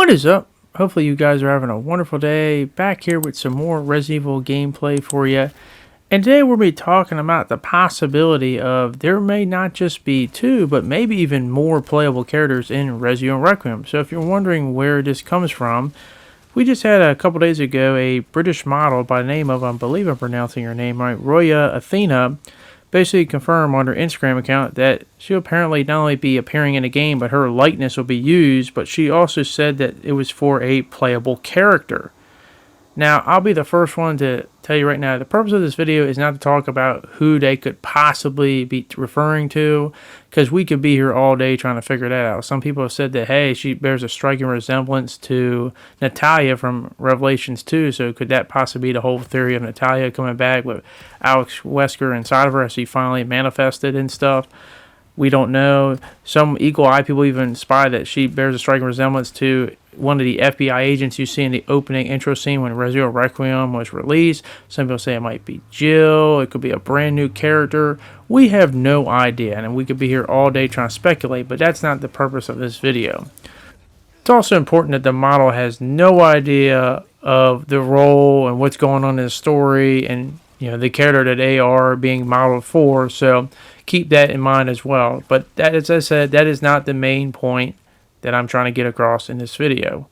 What is up? Hopefully you guys are having a wonderful day. Back here with some more Resident Evil gameplay for you. And today we'll be talking about the possibility of there may not just be two, but maybe even more playable characters in Resident Evil Requiem. So if you're wondering where this comes from, we just had a couple days ago a British model by the name of, I believe I'm pronouncing her name right, Roya Athina, basically confirmed on her Instagram account that she'll apparently not only be appearing in the game, but her likeness will be used, but she also said that it was for a playable character. Now, I'll be the first one to tell you right now, the purpose of this video is not to talk about who they could possibly be referring to, because we could be here all day trying to figure that out. Some people have said that, hey, she bears a striking resemblance to Natalia from Revelations 2, so could that possibly be the whole theory of Natalia coming back with Alex Wesker inside of her as she finally manifested and stuff? We don't know. Some eagle eye people even spy that she bears a striking resemblance to one of the FBI agents you see in the opening intro scene when Resident Evil Requiem was released. Some people say it might be Jill. It could be a brand new character. We have no idea, and we could be here all day trying to speculate, but that's not the purpose of this video. It's also important that the model has no idea of the role and what's going on in the story and the character that they are being modeled for, so keep that in mind as well. But that, as I said, that is not the main point that I'm trying to get across in this video.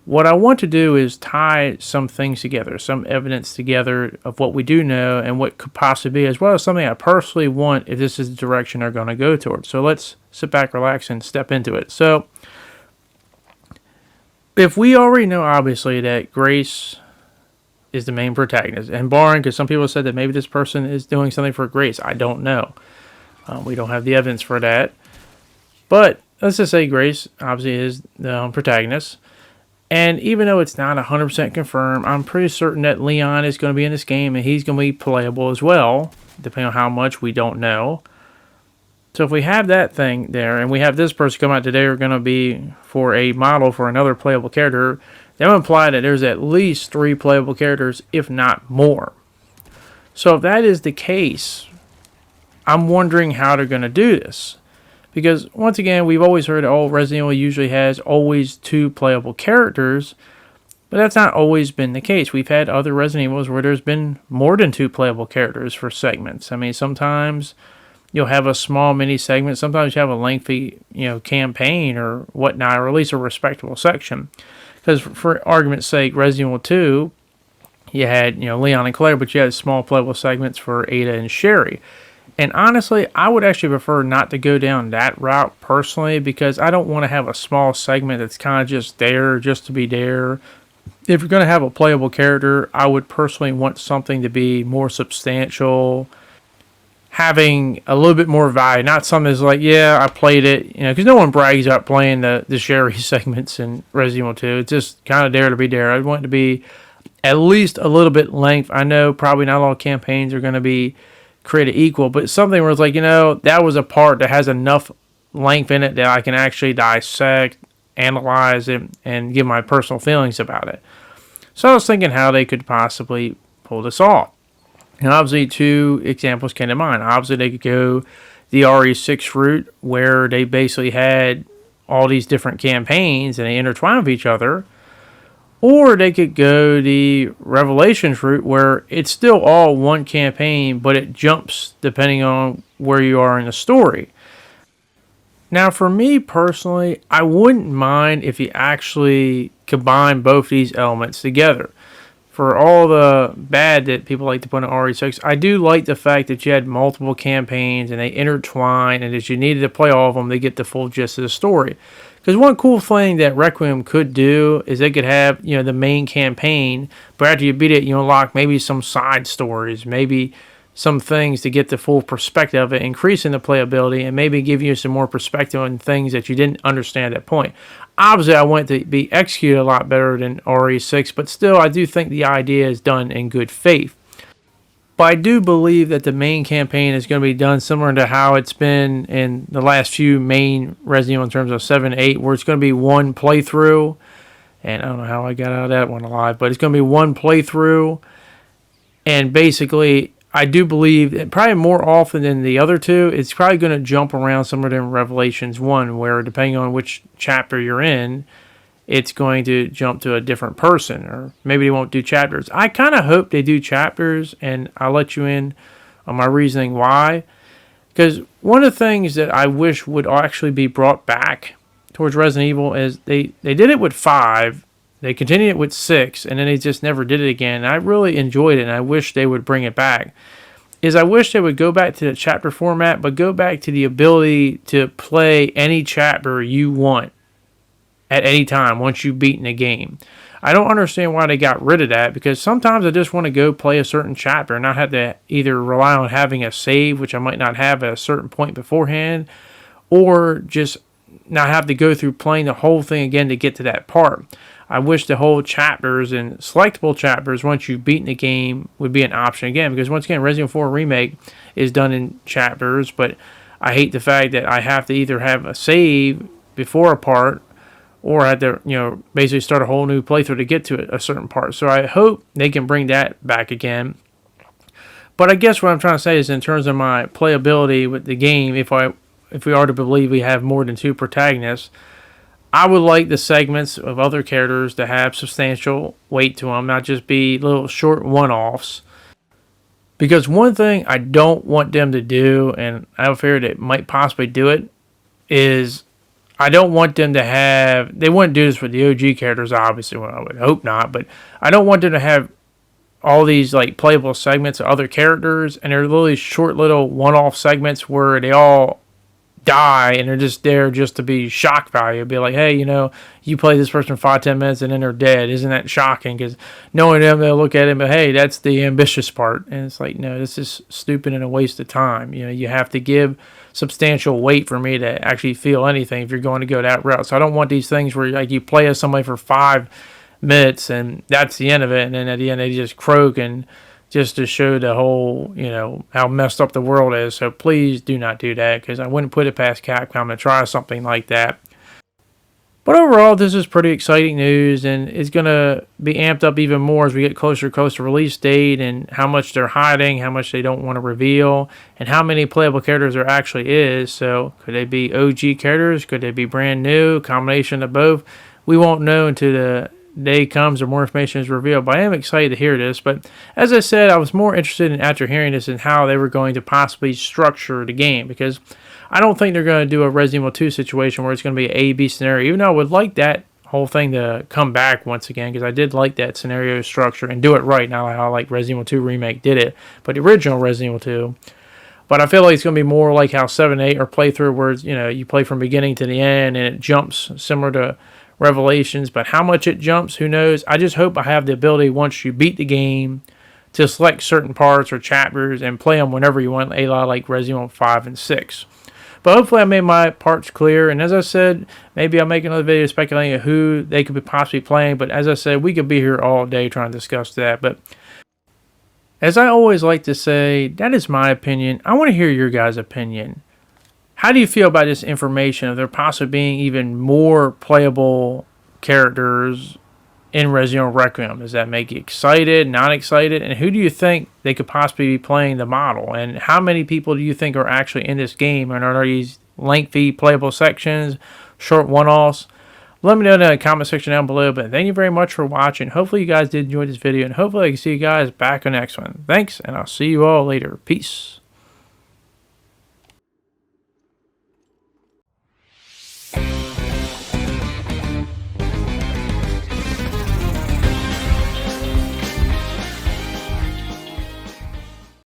What I want to do is tie some things together, some evidence together of what we do know and what could possibly be, as well as something I personally want if this is the direction they're going to go towards. So let's sit back, relax, and step into it. So if we already know, obviously, that Grace is the main protagonist, and barring, because some people said that maybe this person is doing something for Grace, I don't know. We don't have the evidence for that. But let's just say Grace obviously is the protagonist. And even though it's not 100% confirmed, I'm pretty certain that Leon is going to be in this game and he's going to be playable as well, depending on how much we don't know. So if we have that thing there, and we have this person come out today are going to be for a model for another playable character, that would imply that there's at least 3 playable characters, if not more. So if that is the case, I'm wondering how they're going to do this. Because, once again, we've always heard that Resident Evil usually has always 2 playable characters, but that's not always been the case. We've had other Resident Evils where there's been more than 2 playable characters for segments. I mean, sometimes you'll have a small mini segment, sometimes you have a lengthy, campaign or whatnot, or at least a respectable section. Because, for argument's sake, Resident Evil 2, you had, Leon and Claire, but you had small playable segments for Ada and Sherry. And honestly, I would actually prefer not to go down that route personally, because I don't want to have a small segment that's kind of just there just to be there. If you're going to have a playable character, I would personally want something to be more substantial, having a little bit more value, not something that's like, yeah, I played it, because no one brags about playing the Sherry segments in Resident Evil 2. It's just kind of there to be there. I'd want it to be at least a little bit length. I know probably not all campaigns are going to be created equal, but something where it's like, that was a part that has enough length in it that I can actually dissect, analyze it, and give my personal feelings about it. So I was thinking how they could possibly pull this off. And obviously 2 examples came to mind. Obviously they could go the RE6 route, where they basically had all these different campaigns and they intertwine with each other. Or they could go the Revelations route, where it's still all one campaign, but it jumps depending on where you are in the story. Now, for me personally, I wouldn't mind if you actually combine both these elements together. For all the bad that people like to put in RE6, I do like the fact that you had multiple campaigns and they intertwine, and as you needed to play all of them, they get the full gist of the story. Because one cool thing that Requiem could do is they could have, the main campaign, but after you beat it, you unlock maybe some side stories, maybe some things to get the full perspective of it, increasing the playability, and maybe give you some more perspective on things that you didn't understand at that point. Obviously, I want it to be executed a lot better than RE6, but still, I do think the idea is done in good faith. But I do believe that the main campaign is going to be done similar to how it's been in the last few main Resident Evil in terms of 7 and 8, where it's going to be one playthrough. And I don't know how I got out of that one alive, but it's going to be one playthrough. And basically, I do believe that probably more often than the other 2, it's probably going to jump around somewhere in Revelations 1, where depending on which chapter you're in, it's going to jump to a different person, or maybe they won't do chapters. I kind of hope they do chapters, and I'll let you in on my reasoning why. Because one of the things that I wish would actually be brought back towards Resident Evil is they did it with 5, they continued it with 6, and then they just never did it again. And I really enjoyed it, and I wish they would bring it back. I wish they would go back to the chapter format, but go back to the ability to play any chapter you want at any time once you've beaten the game. I don't understand why they got rid of that, because sometimes I just want to go play a certain chapter and not have to either rely on having a save, which I might not have at a certain point beforehand, or just not have to go through playing the whole thing again to get to that part. I wish the whole chapters and selectable chapters once you've beaten the game would be an option again, because once again, Resident Evil 4 Remake is done in chapters, but I hate the fact that I have to either have a save before a part, or I had to, basically start a whole new playthrough to get to a certain part. So I hope they can bring that back again. But I guess what I'm trying to say is, in terms of my playability with the game, if we are to believe we have more than 2 protagonists, I would like the segments of other characters to have substantial weight to them, not just be little short one-offs. Because one thing I don't want them to do, and I have a fear that might possibly do it, is I don't want them to have... They wouldn't do this with the OG characters, obviously. Well, I would hope not. But I don't want them to have all these playable segments of other characters, and they're literally short little one-off segments where they all die, and they're just there just to be shock value. Be like, hey, you play this person for 5-10 minutes, and then they're dead. Isn't that shocking? Because knowing them, they'll look at it, but hey, that's the ambitious part. And it's like, no, this is stupid and a waste of time. You have to give substantial weight for me to actually feel anything if you're going to go that route. So I don't want these things where you play as somebody for 5 minutes and that's the end of it, and then at the end they just croak, and just to show the whole, how messed up the world is. So please do not do that, because I wouldn't put it past Capcom to try something like that. But overall, this is pretty exciting news, and it's going to be amped up even more as we get closer and closer to release date, and how much they're hiding, how much they don't want to reveal, and how many playable characters there actually is. So could they be OG characters? Could they be brand new? Combination of both? We won't know until the day comes or more information is revealed. But I am excited to hear this. But as I said, I was more interested in, after hearing this, in how they were going to possibly structure the game, because I don't think they're going to do a Resident Evil 2 situation where it's going to be an A-B scenario, even though I would like that whole thing to come back once again, because I did like that scenario structure and do it right, not how like Resident Evil 2 Remake did it, but the original Resident Evil 2. But I feel like it's going to be more like how 7 8 or playthrough, where you play from beginning to the end and it jumps, similar to Revelations. But how much it jumps, who knows? I just hope I have the ability, once you beat the game, to select certain parts or chapters and play them whenever you want, a lot like Resident Evil 5 and 6. But hopefully I made my parts clear. And as I said, maybe I'll make another video speculating who they could be possibly playing. But as I said, we could be here all day trying to discuss that. But as I always like to say, that is my opinion. I want to hear your guys' opinion. How do you feel about this information of there possibly being even more playable characters in Resident Evil Requiem? Does that make you excited, not excited? And who do you think they could possibly be playing the model? And how many people do you think are actually in this game? And are these lengthy playable sections, short one-offs? Let me know in the comment section down below. But thank you very much for watching. Hopefully you guys did enjoy this video, and hopefully I can see you guys back on the next one. Thanks, and I'll see you all later. Peace.